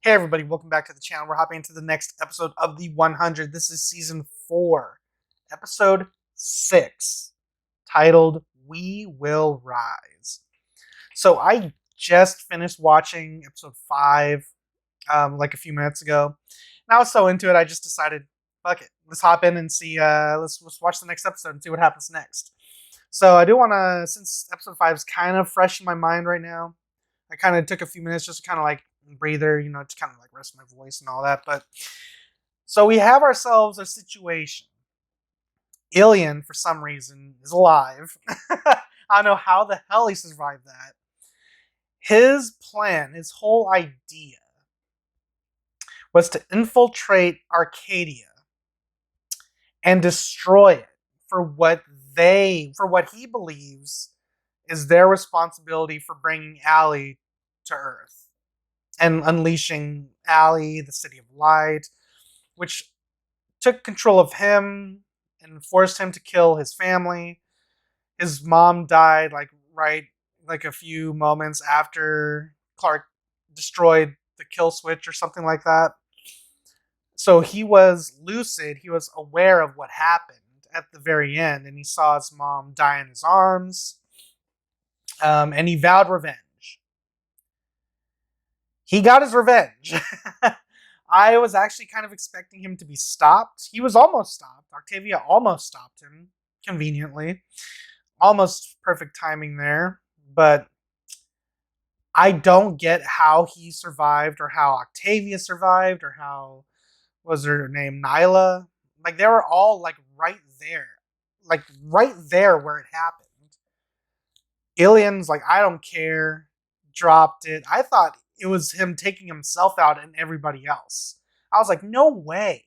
Hey everybody, welcome back to the channel. We're hopping into the next episode of the 100. This is season 4, episode 6, titled We Will Rise. So I just finished watching episode 5 like a few minutes ago. And I was so into it, I just decided, fuck it. Let's hop in and see, let's watch the next episode and see what happens next. So I do want to, since episode 5 is kind of fresh in my mind right now, I kind of took a few minutes just to kind of like breather, to kind of like rest my voice and all that. But so we have ourselves a situation. Ilian, for some reason, is alive. I don't know how the hell he survived that. His plan, his whole idea, was to infiltrate Arcadia and destroy it for what he believes is their responsibility for bringing Allie to Earth and unleashing Allie, the City of Light, which took control of him and forced him to kill his family. His mom died like a few moments after Clark destroyed the kill switch or something like that. So he was lucid, he was aware of what happened at the very end, and he saw his mom die in his arms, and he vowed revenge. He got his revenge. I was actually kind of expecting him to be stopped. He was almost stopped. Octavia almost stopped him, conveniently. Almost perfect timing there. But I don't get how he survived or how Octavia survived or how, was her name, Nyla? Like, they were all, like, right there. Like, right there where it happened. Ilian's like, I don't care. Dropped it. I thought it was him taking himself out and everybody else. I was like, no way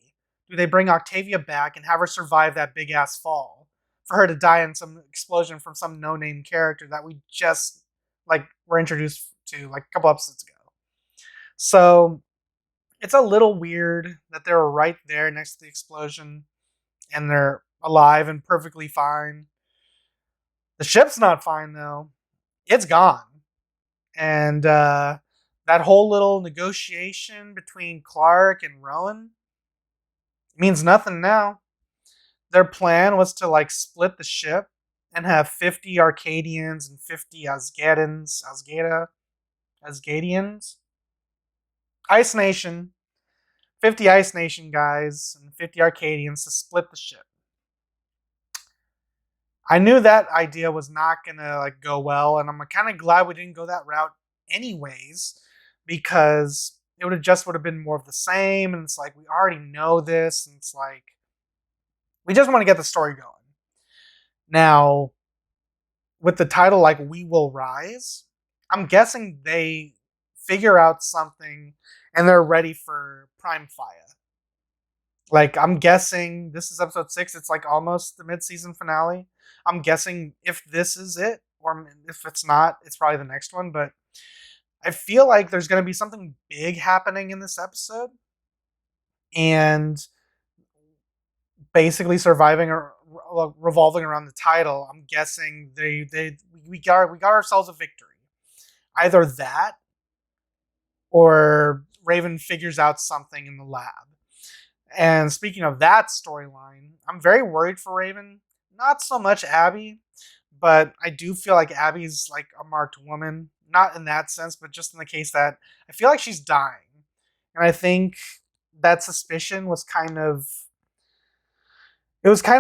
do they bring Octavia back and have her survive that big ass fall for her to die in some explosion from some no name character that we just like were introduced to like a couple episodes ago. So it's a little weird that they were right there next to the explosion and they're alive and perfectly fine. The ship's not fine though. It's gone. And that whole little negotiation between Clark and Rowan means nothing now. Their plan was to like split the ship and have 50 Arcadians and 50 Asgadians, Ice Nation, 50 Ice Nation guys and 50 Arcadians to split the ship. I knew that idea was not gonna like go well, and I'm kind of glad we didn't go that route anyways, because it would have been more of the same, and it's like we already know this, and it's like we just want to get the story going. Now, with the title like We Will Rise, I'm guessing they figure out something and they're ready for Prime Fire. Like, I'm guessing this is episode 6. It's like almost the mid-season finale. I'm guessing if this is it, or if it's not, it's probably the next one. But I feel like there's going to be something big happening in this episode. And basically surviving or revolving around the title, I'm guessing we got ourselves a victory. Either that or Raven figures out something in the lab. And speaking of that storyline, I'm very worried for Raven. Not so much Abby, but I do feel like Abby's like a marked woman. Not in that sense, but just in the case that I feel like she's dying. And I think that suspicion was kind of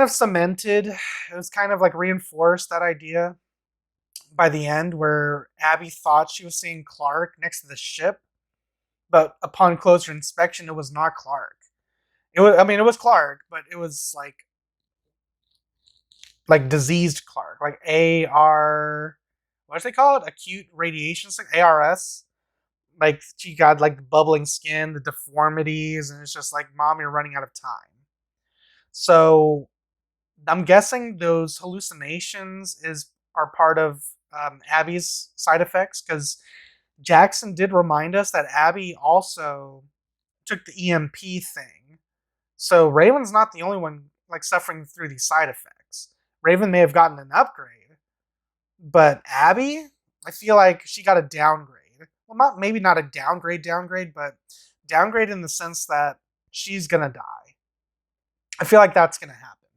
cemented. It was kind of like reinforced, that idea, by the end, where Abby thought she was seeing Clark next to the ship, but upon closer inspection, it was not Clark. It was Clark, but it was like diseased Clark, like AR, what do they call it? Acute radiation sickness, ARS. Like, she got like the bubbling skin, the deformities, and it's just like, Mom, you're running out of time. So I'm guessing those hallucinations are part of Abby's side effects, because Jackson did remind us that Abby also took the EMP thing. So Raven's not the only one like suffering through these side effects. Raven may have gotten an upgrade, but Abby, I feel like she got a downgrade. well, maybe not a downgrade, but downgrade in the sense that she's gonna die. I feel like that's gonna happen.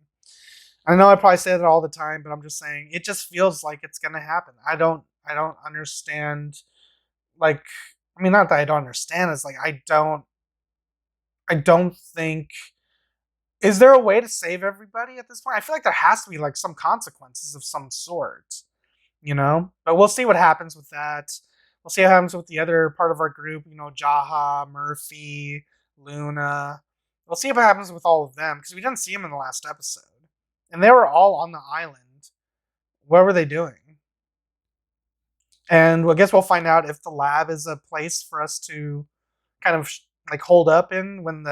I know I probably say that all the time, but I'm just saying it just feels like it's gonna happen. I don't understand. Like, I mean, not that I don't understand. It's like I don't think. Is there a way to save everybody at this point? I feel like there has to be like some consequences of some sort, you know. But we'll see what happens with that. We'll see what happens with the other part of our group. You know, Jaha, Murphy, Luna. We'll see what happens with all of them because we didn't see them in the last episode, and they were all on the island. What were they doing? And I guess we'll find out if the lab is a place for us to kind of like hold up in when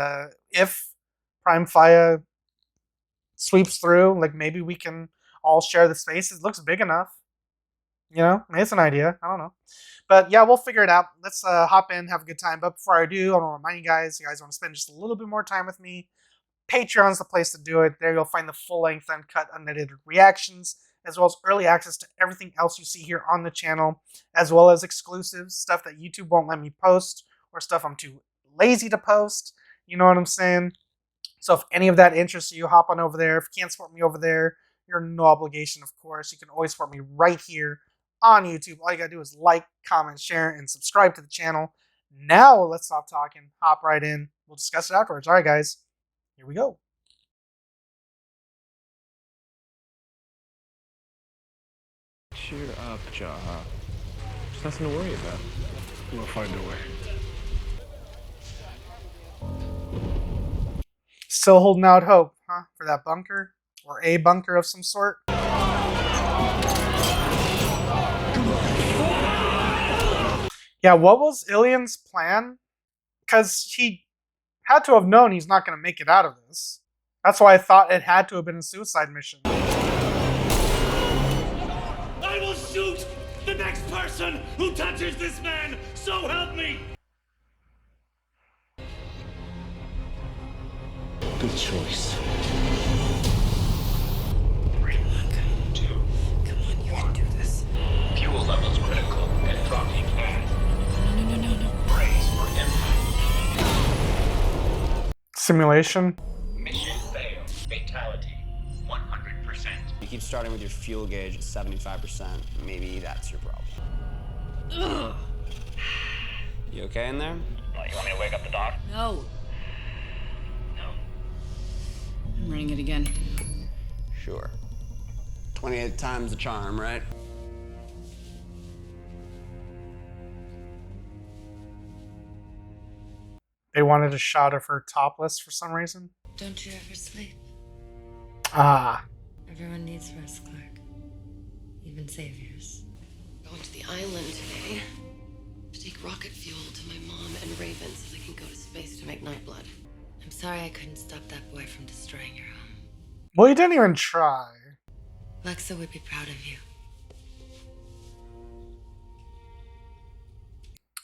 if Prime Fire sweeps through. Like maybe we can all share the space. It looks big enough. You know, maybe it's an idea. I don't know. But yeah, we'll figure it out. Let's hop in, have a good time. But before I do, I want to remind you guys want to spend just a little bit more time with me. Patreon's the place to do it. There you'll find the full-length, uncut, unedited reactions, as well as early access to everything else you see here on the channel, as well as exclusives, stuff that YouTube won't let me post, or stuff I'm too lazy to post. You know what I'm saying? So if any of that interests you, hop on over there. If you can't support me over there, you're no obligation, of course. You can always support me right here on YouTube. All you gotta do is like, comment, share, and subscribe to the channel. Now let's stop talking. Hop right in. We'll discuss it afterwards. All right, guys. Here we go. Cheer up, Jaha. There's nothing to worry about. We'll find a way. Still holding out hope, huh? For that bunker? Or a bunker of some sort? Yeah, what was Ilian's plan? Because he had to have known he's not going to make it out of this. That's why I thought it had to have been a suicide mission. I will shoot the next person who touches this man, so help me! Good choice. 3, 2, come on, you can do this. Fuel levels critical and dropping fast. No. Brace for impact. Simulation. Mission failed. Fatality. 100%. You keep starting with your fuel gauge at 75%. Maybe that's your problem. Ugh. You okay in there? You want me to wake up the doc? No. No. I'm running it again. Sure. 28 times the charm, right? They wanted a shot of her topless for some reason. Don't you ever sleep? Ah. Everyone needs rest, Clark. Even saviors. Going to the island today to take rocket fuel to my mom and Raven so they can go to space to make Nightblood. I'm sorry I couldn't stop that boy from destroying your home. Well, you didn't even try. Lexa would be proud of you.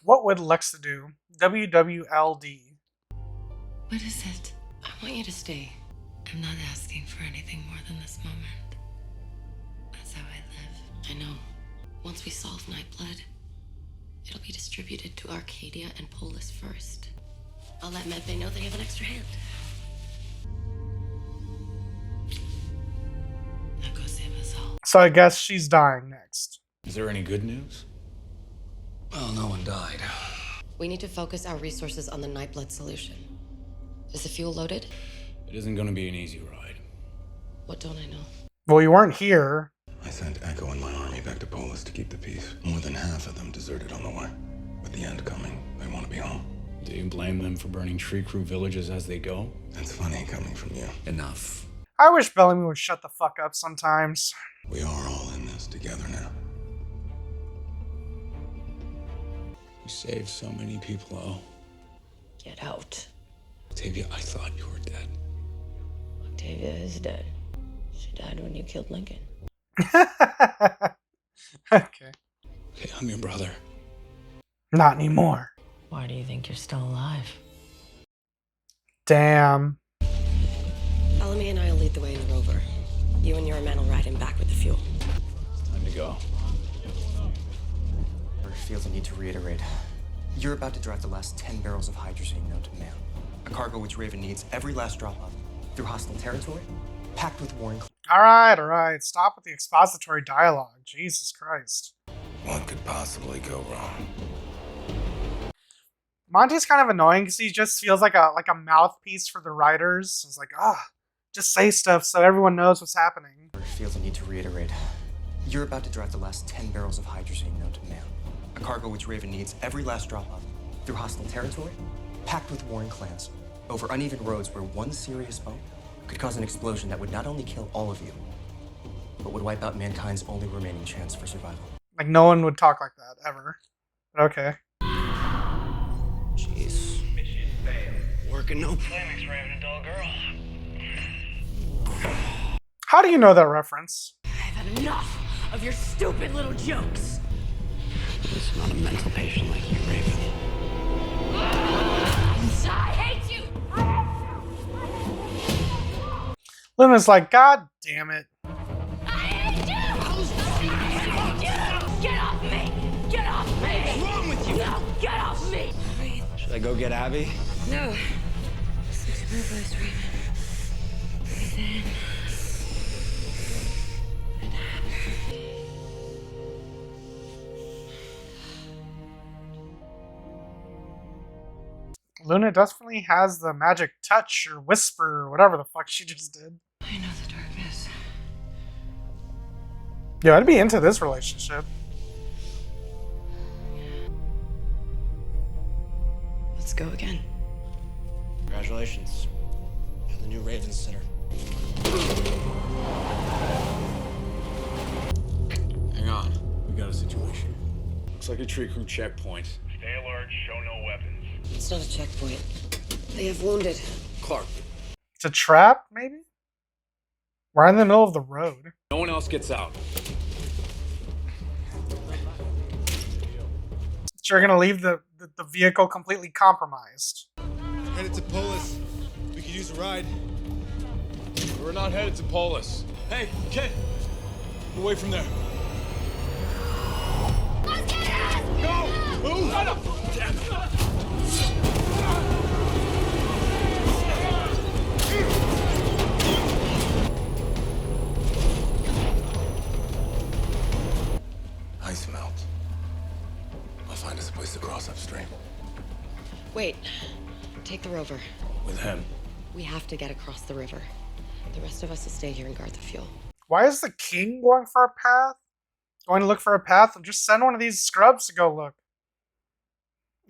What would Lexa do? WWLD. What is it? I want you to stay. I'm not asking for anything more than this moment. That's how I live. I know. Once we solve Nightblood, it'll be distributed to Arcadia and Polis first. I'll let Medbay know they have an extra hand. Now go save us all. So I guess she's dying next. Is there any good news? Well, no one died. We need to focus our resources on the Nightblood solution. Is the fuel loaded? It isn't going to be an easy ride. What don't I know? Well, you weren't here. I sent Echo and my army back to Polis to keep the peace. More than half of them deserted on the way. With the end coming, they want to be home. Do you blame them for burning Tree Crew villages as they go? That's funny coming from you. Enough. I wish Bellamy would shut the fuck up sometimes. We are all in this together now. You saved so many people, oh. Get out. Octavia, I thought you were dead. Octavia is dead. She died when you killed Lincoln. Okay. Okay, I'm your brother. Not anymore. Why do you think you're still alive? Damn. Bellamy and I will lead the way in the rover. You and your men will ride him back with the fuel. It's time to go. feels the need to reiterate. You're about to drive the last 10 barrels of hydrazine known to man. A cargo which Raven needs every last drop of. Through hostile territory, packed with warring... All right. Stop with the expository dialogue. Jesus Christ. What could possibly go wrong? Monty's kind of annoying because he just feels like a mouthpiece for the writers. It's like, just say stuff so everyone knows what's happening. Feels the need to reiterate. You're about to drive the last 10 barrels of hydrazine known to man. A cargo which Raven needs every last drop of. Through hostile territory, packed with warring clans. Over uneven roads where one serious bump could cause an explosion that would not only kill all of you, but would wipe out mankind's only remaining chance for survival. Like, no one would talk like that, ever. But okay. Jeez. Mission failed. Working no... Climax for having a dull girl. How do you know that reference? I've had enough of your stupid little jokes. It's not a mental patient like you, Raven. I hate you! Luna's like, God damn it. I hate you! Get off me! Get off me! What's wrong with you? No, get off me! Should I go get Abby? No. Stick to my voice, Raven. Breathe in. Luna definitely has the magic touch or whisper or whatever the fuck she just did. I know the darkness. Yeah, I'd be into this relationship. Let's go again. Congratulations. You're the new Raven sitter. Hang on. We got a situation. Looks like a tree crew checkpoint. Stay alert, show no weapons. It's not a checkpoint. They have wounded. Clark, It's a trap, maybe? We're in the middle of the road. no one else gets out. So you're gonna leave the vehicle completely compromised. Headed to Polis. We could use a ride. We're not headed to Polis. Hey, kid! Away from there. Go! Move! Shut up! Ice melt. I'll find us a place to cross upstream. Wait. Take the rover. With him. We have to get across the river. The rest of us will stay here and guard the fuel. Why is the king going for a path? Going to look for a path? Just send one of these scrubs to go look.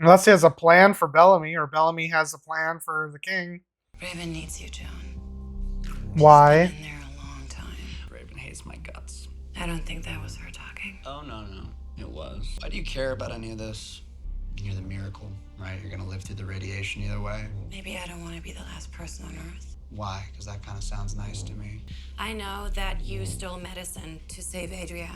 Unless he has a plan for Bellamy, or Bellamy has a plan for the king. Raven needs you, Joan. Why? She's been in there a long time. Raven hates my guts. I don't think that was her talking. Oh, no. It was. Why do you care about any of this? You're the miracle, right? You're gonna live through the radiation either way. Maybe I don't want to be the last person on Earth. Why? Because that kind of sounds nice to me. I know that you stole medicine to save Adria.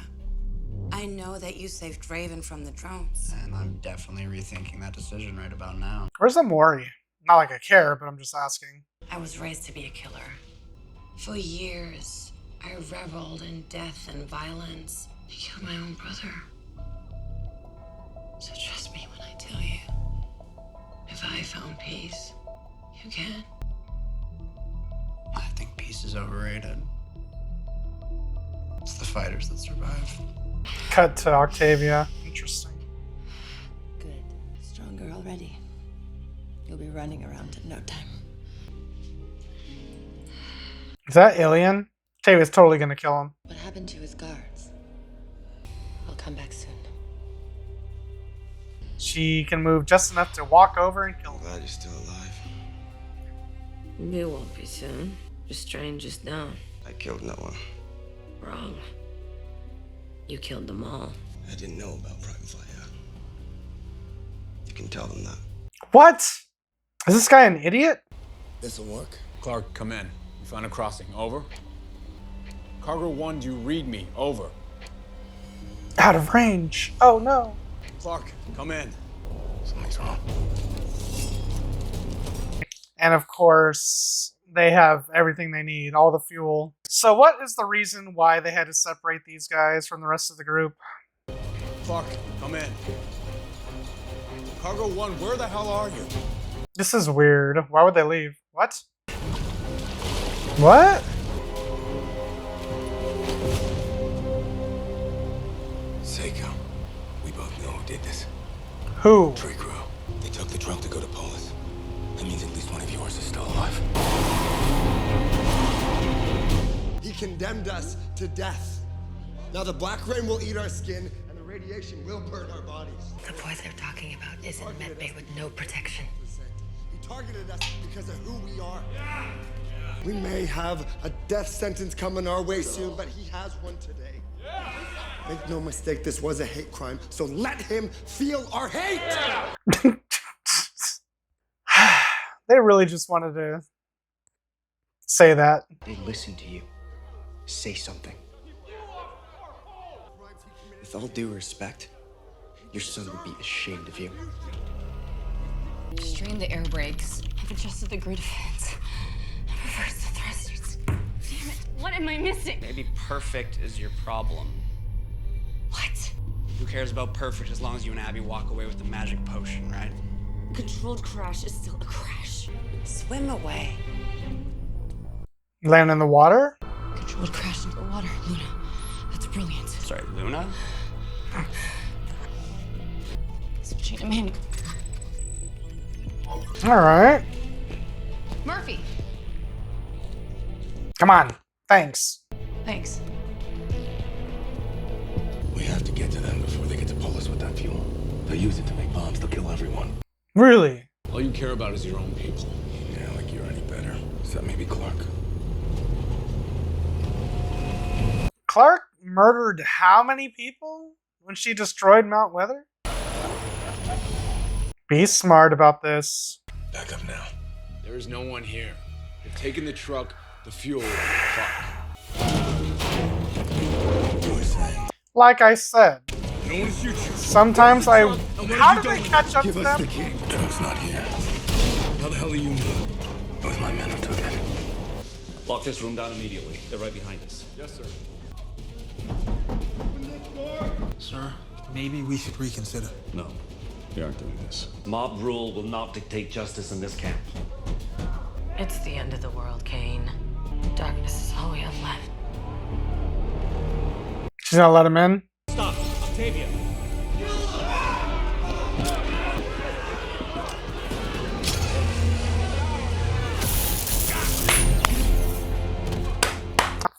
I know that you saved Raven from the drones. And I'm definitely rethinking that decision right about now. Where's Amori? Not like I care, but I'm just asking. I was raised to be a killer. For years, I reveled in death and violence. I killed my own brother. So trust me when I tell you, if I found peace, you can. I think peace is overrated. It's the fighters that survive. Cut to Octavia. Interesting. Good. Stronger already. You'll be running around in no time. Is that Alien? Octavia's totally gonna kill him. What happened to his guards? I'll come back soon. She can move just enough to walk over and kill him. Glad you're still alive. You won't be soon. Your strain just down. I killed no one. Wrong. You killed them all. I didn't know about Private Fire. You can tell them that. What? Is this guy an idiot? This'll work. Clark, come in. We found a crossing. Over. Cargo 1, do you read me? Over. Out of range. Oh no. Clark, come in. Something's wrong. And of course, they have everything they need, all the fuel. So what is the reason why they had to separate these guys from the rest of the group? Clark, come in. Cargo 1, where the hell are you? This is weird. Why would they leave? What? What? Seiko. We both know who did this. Who? Tree crew. They took the truck to go to Polis. That means at least one of yours is still alive. He condemned us to death. Now the black rain will eat our skin, and the radiation will burn our bodies. The boy they're talking about is in medbay with no protection. He targeted us because of who we are. We may have a death sentence coming our way soon, but he has one today. Make no mistake, this was a hate crime, so let him feel our hate! They really just wanted to say that. They listen to you. Say something. With all due respect, your son would be ashamed of you. Strain the air brakes. I've adjusted the grid fence. I've reversed the thrusters. Damn it, what am I missing? Maybe perfect is your problem. What? Who cares about perfect as long as you and Abby walk away with the magic potion, right? Controlled crash is still a crash. Swim away. Land in the water? Controlled crash into the water, Luna. That's brilliant. Sorry, Luna? Switching to manual. Alright. Murphy! Come on. Thanks. Thanks. We have to get to them before they get to Polis with that fuel. They'll use it to make bombs. They'll kill everyone. Really? All you care about is your own people. Yeah, like you're any better. Except maybe Clark. Clark murdered how many people when she destroyed Mount Weather? Be smart about this. Back up now. There is no one here. They've taken the truck, the fuel, and the clock. Like I said, No one shoots you. sometimes I... How did they catch up to Give us them? the key. The truck's not here. How the hell do you know? It was my men who took it. Lock this room down immediately. They're right behind us. Yes, sir. Sir, maybe we should reconsider. No, we aren't doing this. Mob rule will not dictate justice in this camp. It's the end of the world, Kane. Darkness is all we have left. She's gonna let him in? Stop, Octavia.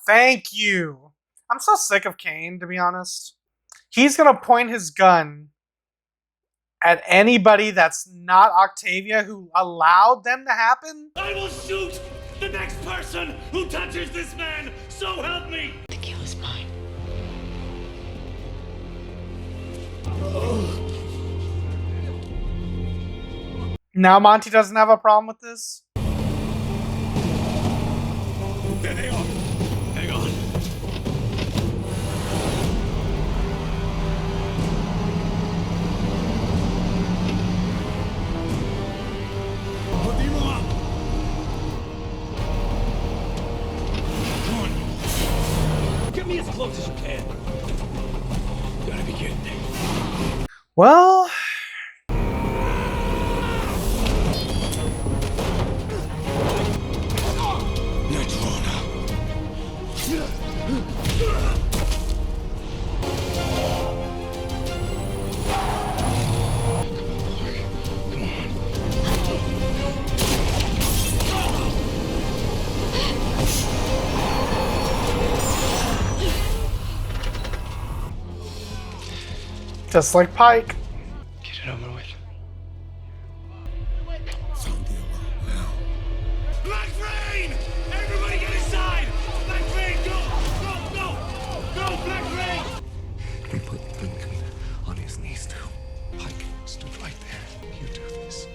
Thank you. I'm so sick of Kane, to be honest. He's gonna point his gun at anybody that's not Octavia who allowed them to happen? I will shoot the next person who touches this man, so help me! The kill is mine. Now Monty doesn't have a problem with this? There they are. Hang on. Put him up. Come on. Get me as close as you can. You gotta be kidding me. Well... Just like Pike. Get it over with. Black Rain! Everybody get inside! Black Rain, go! Go, go! Go, Black Rain! He put Lincoln on his knees too. Pike stood right there. You do this.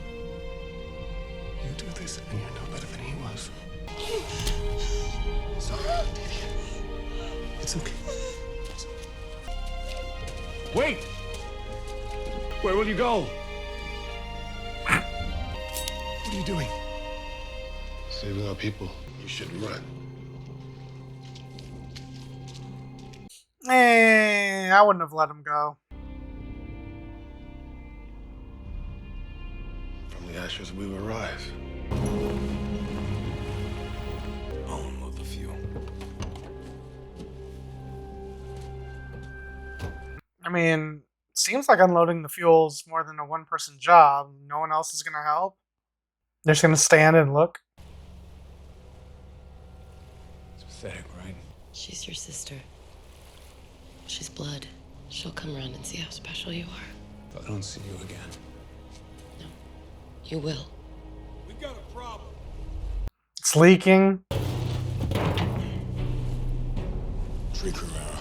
You do this, and you're no better than he was. Sorry, Octavia. It's okay. Wait! Where will you go? What are you doing? Saving our people. You should run. I wouldn't have let him go. ashes we will rise. Unload the fuel. I mean, seems like unloading the fuel's more than a one-person job. No one else is gonna help. They're just gonna stand and look. It's pathetic, right? She's your sister. She's blood. She'll come around and see how special you are. If I don't see you again. You will. We got a problem. It's leaking. Tree Carrera.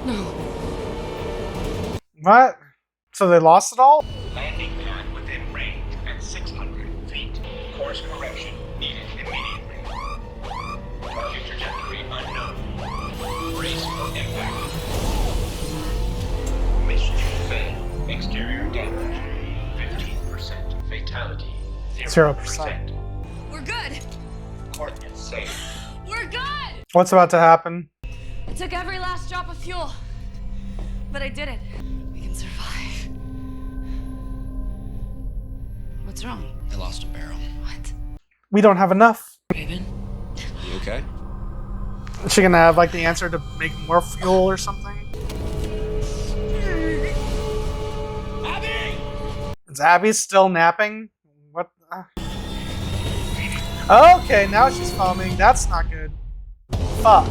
No. What? So they lost it all? Landing pad within range at 600 feet. Course correction needed immediately. Target trajectory unknown. Brace for impact. Mission failed. Exterior damage. 15%. Fatality. 0%. We're good. Coordinates safe. We're good. What's about to happen? I took every last drop of fuel, but I did it. We can survive. What's wrong? I lost a barrel. What? We don't have enough. Raven? You okay? Is she gonna have like the answer to make more fuel or something? Abby! Is Abby still napping? What? Okay, now she's foaming. That's not good. Fuck.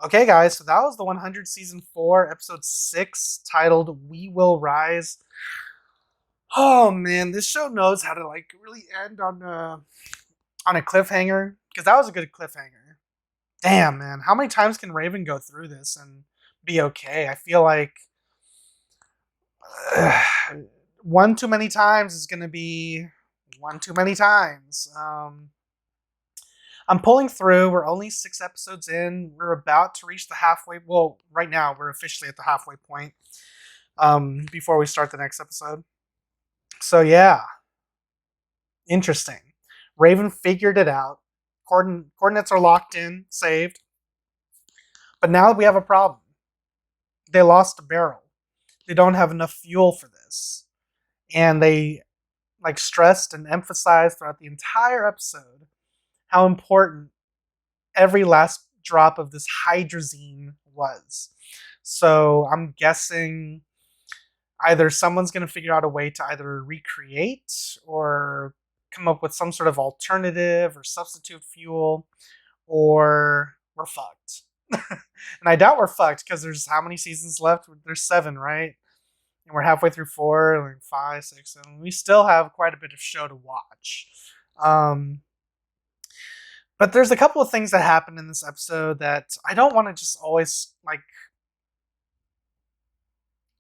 Okay, guys, so that was the 100 Season 4, Episode 6, titled We Will Rise. Oh, man, this show knows how to, like, really end on a cliffhanger. Because that was a good cliffhanger. Damn, man. How many times can Raven go through this and be okay? I feel like one too many times is going to be one too many times. I'm pulling through. We're only 6 episodes in. We're about to reach the halfway. Well, right now we're officially at the halfway point. Before we start the next episode. So yeah, interesting. Raven figured it out. Coordinates are locked in, saved. But now we have a problem. They lost a barrel. They don't have enough fuel for this, and they like stressed and emphasized throughout the entire episode how important every last drop of this hydrazine was. So I'm guessing either someone's going to figure out a way to either recreate or come up with some sort of alternative or substitute fuel, or we're fucked. And I doubt we're fucked because there's how many seasons left? There's 7, right? And we're halfway through 4, like 5, 6, 7. We still have quite a bit of show to watch. But there's a couple of things that happen in this episode that I don't want to just always like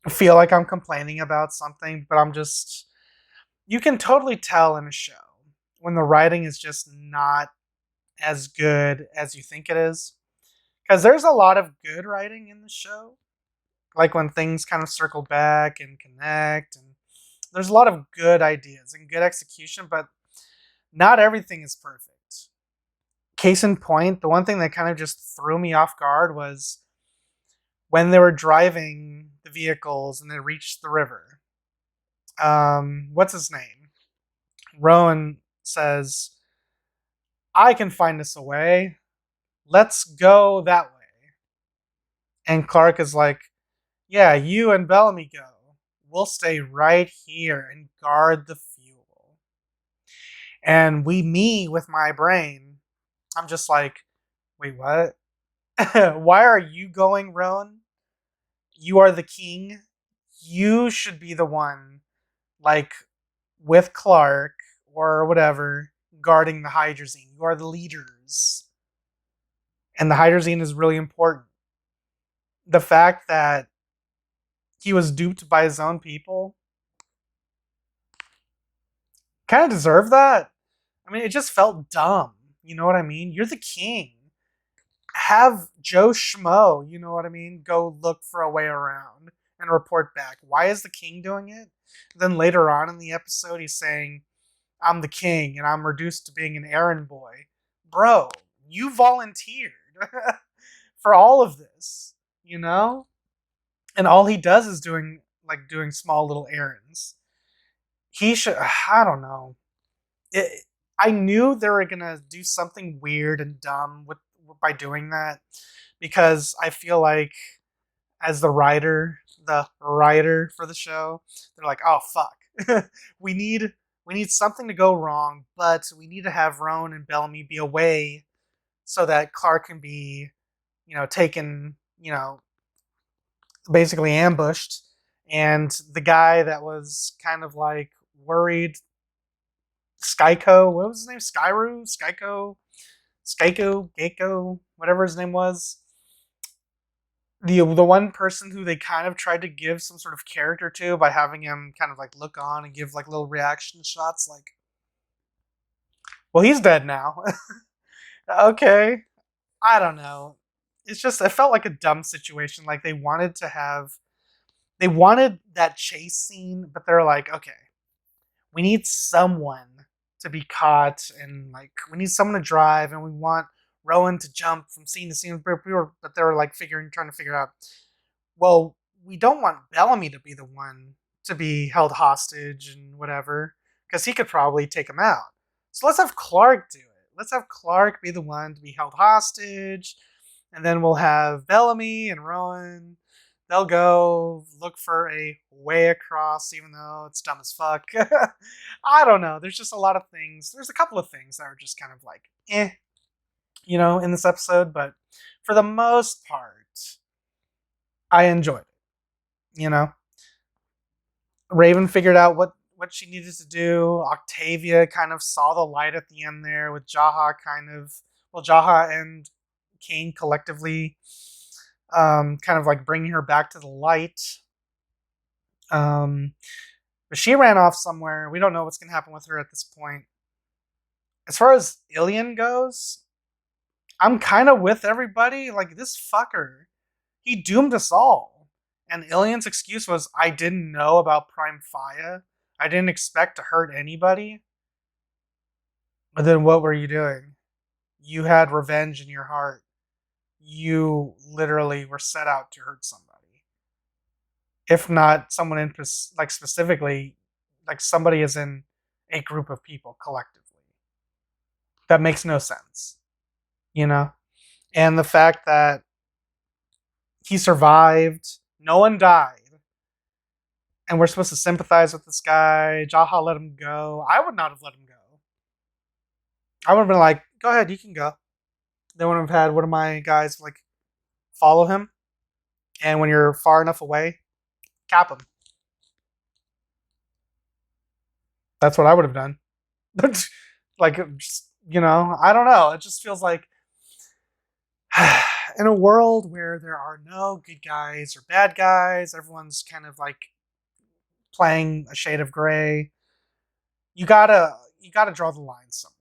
feel like I'm complaining about something, but I'm just, you can totally tell in a show when the writing is just not as good as you think it is. Because there's a lot of good writing in the show. Like when things kind of circle back and connect, and there's a lot of good ideas and good execution, but not everything is perfect. Case in point, the one thing that kind of just threw me off guard was when they were driving the vehicles and they reached the river. What's his name? Rowan says, I can find us a way. Let's go that way. And Clark is like, yeah, you and Bellamy go. We'll stay right here and guard the fuel. And me with my brain, I'm just like, wait, what? Why are you going, Rowan? You are the king. You should be the one, like, with Clark or whatever, guarding the hydrazine. You are the leaders. And the hydrazine is really important. The fact that he was duped by his own people kind of deserved that. I mean, it just felt dumb. You know what I mean? You're the king. Have Joe Schmo, you know what I mean, go look for a way around and report back. Why is the king doing it? Then later on in the episode, he's saying, I'm the king and I'm reduced to being an errand boy. Bro, you volunteered for all of this, you know? And all he does is doing like doing small little errands. He should. I don't know. I knew they were gonna do something weird and dumb by doing that, because I feel like as the writer for the show, they're like, oh fuck, we need something to go wrong, but we need to have Roan and Bellamy be away so that Clark can be, taken, basically ambushed, and the guy that was kind of like worried, Skyko, what was his name? Skyko, Gecko, whatever his name was. The one person who they kind of tried to give some sort of character to by having him kind of like look on and give like little reaction shots, like, well, he's dead now. Okay. I don't know. It's just, it felt like a dumb situation. Like they wanted that chase scene, but they're like, okay, we need someone to be caught, and like we need someone to drive, and we want Rowan to jump from scene to scene. But they were like trying to figure out, well, we don't want Bellamy to be the one to be held hostage and whatever, because he could probably take him out. So let's have Clark do it. Let's have Clark be the one to be held hostage, and then we'll have Bellamy and Rowan. They'll go look for a way across, even though it's dumb as fuck. I don't know. There's just a lot of things. There's a couple of things that are just kind of like, in this episode. But for the most part, I enjoyed it. Raven figured out what she needed to do. Octavia kind of saw the light at the end there with Jaha Jaha and Kane collectively kind of like bringing her back to the light. But she ran off somewhere. We don't know what's going to happen with her at this point. As far as Ilian goes, I'm kind of with everybody. Like, this fucker, he doomed us all. And Ilian's excuse was, I didn't know about Prime Faya. I didn't expect to hurt anybody. But then what were you doing? You had revenge in your heart. You literally were set out to hurt somebody. If not someone specifically, like somebody is in a group of people collectively. That makes no sense. And the fact that he survived, no one died, and we're supposed to sympathize with this guy. Jaha let him go. I would not have let him go. I would have been like, go ahead, you can go. Then would have had one of my guys like follow him, and when you're far enough away, cap him. That's what I would have done. Like, I don't know. It just feels like in a world where there are no good guys or bad guys, everyone's kind of like playing a shade of gray. You gotta draw the line somewhere.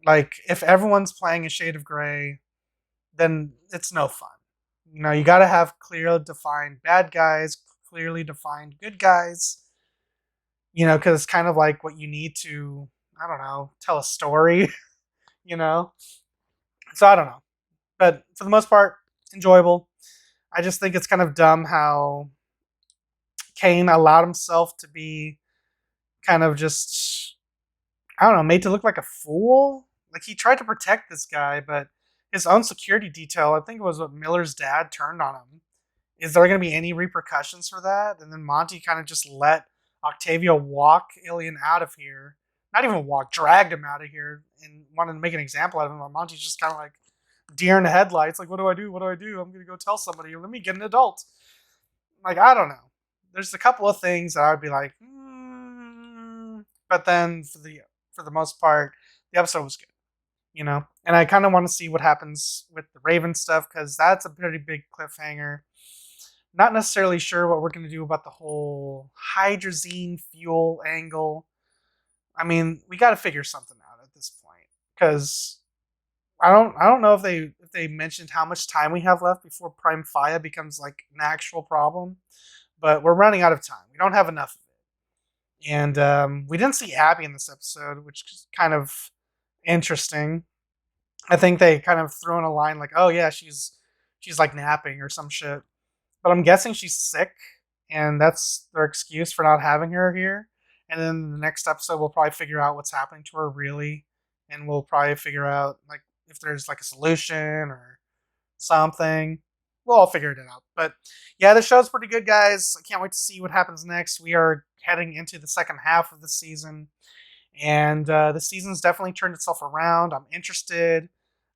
Like, if everyone's playing a shade of gray, then it's no fun. You gotta have clearly defined bad guys, clearly defined good guys. Because it's kind of like what you need to, I don't know, tell a story. So I don't know. But for the most part, enjoyable. I just think it's kind of dumb how Kane allowed himself to be kind of just, I don't know, made to look like a fool. Like, he tried to protect this guy, but his own security detail, I think it was what Miller's dad turned on him. Is there going to be any repercussions for that? And then Monty kind of just let Octavia walk Ilian out of here. Not even walk, dragged him out of here and wanted to make an example out of him. And Monty's just kind of like deer in the headlights. Like, what do I do? What do I do? I'm going to go tell somebody. Let me get an adult. Like, I don't know. There's a couple of things that I would be like, But then for the most part, the episode was good. And I kind of want to see what happens with the Raven stuff, because that's a pretty big cliffhanger. Not necessarily sure what we're going to do about the whole hydrazine fuel angle. I mean, we got to figure something out at this point, because I don't know if they mentioned how much time we have left before Prime Faya becomes like an actual problem, but we're running out of time. We don't have enough of it, and we didn't see Abby in this episode, which is kind of interesting. I think they kind of threw in a line like, "Oh yeah, she's like napping or some shit," but I'm guessing she's sick, and that's their excuse for not having her here. And then the next episode, we'll probably figure out what's happening to her really, and we'll probably figure out like if there's like a solution or something. We'll all figure it out. But yeah, the show's pretty good, guys. I can't wait to see what happens next. We are heading into the second half of the season, and the season's definitely turned itself around. I'm interested.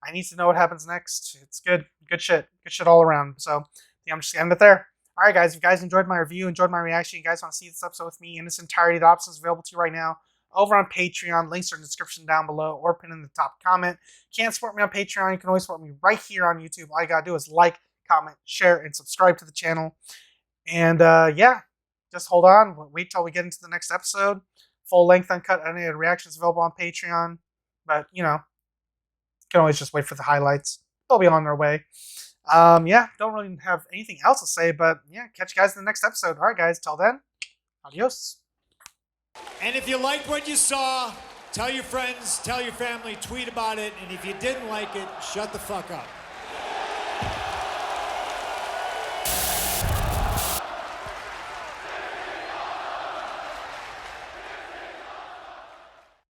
I need to know what happens next. It's good shit all around. So yeah, I'm just gonna end it there. All right, guys, if you guys enjoyed my review, enjoyed my reaction, you guys want to see this episode with me in its entirety, the options available to you right now over on Patreon. Links are in the description down below or pinned in the top comment. Can't support me on Patreon, you can always support me right here on YouTube. All you gotta do is like, comment, share, and subscribe to the channel. And yeah, just hold on. Wait till we get into the next episode. Full length, uncut, unedited reactions available on Patreon. But, you know, you can always just wait for the highlights. They'll be on their way. Yeah, don't really have anything else to say, but yeah, catch you guys in the next episode. All right, guys, till then, adios. And if you liked what you saw, tell your friends, tell your family, tweet about it, and if you didn't like it, shut the fuck up.